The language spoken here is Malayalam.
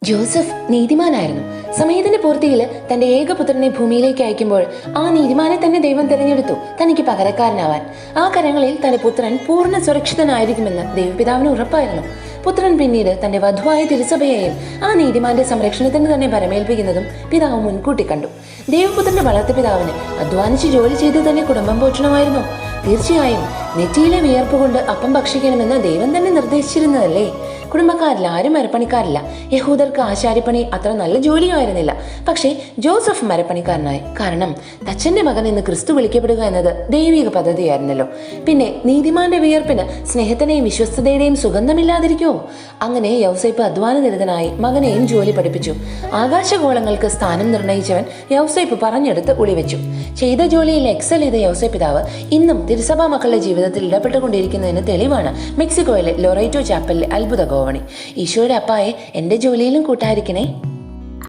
ജോസഫ് നീതിമാനായിരുന്നു. സമയത്തിന്റെ പൂർത്തിയിൽ തന്റെ ഏകപുത്രനെ ഭൂമിയിലേക്ക് അയക്കുമ്പോൾ ആ നീതിമാനെ തന്നെ ദൈവം തിരഞ്ഞെടുത്തു തനിക്ക് പകരക്കാരനാവാൻ. ആ കരങ്ങളിൽ തന്റെ പുത്രൻ പൂർണ്ണ സുരക്ഷിതനായിരിക്കുമെന്ന് ദൈവപിതാവിന് ഉറപ്പായിരുന്നു. പുത്രൻ പിന്നീട് തന്റെ വധുവായ തിരുസഭയെയും ആ നീതിമാന്റെ സംരക്ഷണത്തിന് തന്നെ പരമേൽപ്പിക്കുന്നതും പിതാവ് മുൻകൂട്ടി കണ്ടു. ദൈവപുത്രന്റെ വളർത്തു പിതാവിന് അധ്വാനിച്ച് ജോലി ചെയ്ത് തന്നെ കുടുംബം പോറ്റണമായിരുന്നു. തീർച്ചയായും നെറ്റിയിലെ വിയർപ്പ് കൊണ്ട് അപ്പം ഭക്ഷിക്കണമെന്ന് ദൈവം തന്നെ നിർദ്ദേശിച്ചിരുന്നതല്ലേ. കുടുംബക്കാരിൽ ആരും മരപ്പണിക്കാരില്ല. യഹൂദർക്ക് ആശാരിപ്പണി അത്ര നല്ല ജോലിയായിരുന്നില്ല. പക്ഷേ ജോസഫ് മരപ്പണിക്കാരനായി. കാരണം തച്ചന്റെ മകൻ എന്ന് ക്രിസ്തു വിളിക്കപ്പെടുക എന്നത് ദൈവിക പദ്ധതിയായിരുന്നല്ലോ. പിന്നെ നീതിമാന്റെ വിയർപ്പിന് സ്നേഹത്തിനെയും വിശ്വസ്തതയുടെയും സുഗന്ധമില്ലാതിരിക്കുമോ? അങ്ങനെ യൗസേപ്പ് അധ്വാനനിരതനായി മകനെയും ജോലി പഠിപ്പിച്ചു. ആകാശഗോളങ്ങൾക്ക് സ്ഥാനം നിർണയിച്ചവൻ യൗസേപ്പ് പറഞ്ഞെടുത്ത് ഒളിവെച്ചു. ചെയ്ത ജോലിയിൽ എക്സൽ ചെയ്ത യൗസേപ്പ് പിതാവ് ഇന്നും തിരുസഭാ മക്കളുടെ ജീവിതത്തിൽ ഇടപെട്ടുകൊണ്ടിരിക്കുന്നതിന് തെളിവാണ് മെക്സിക്കോയിലെ ലൊറൈറ്റോ ചാപ്പലിലെ അത്ഭുത ഗോവണി. ഈശോയുടെ അപ്പായെ എൻ്റെ ജോലിയിലും കൂട്ടായിരിക്കണേ.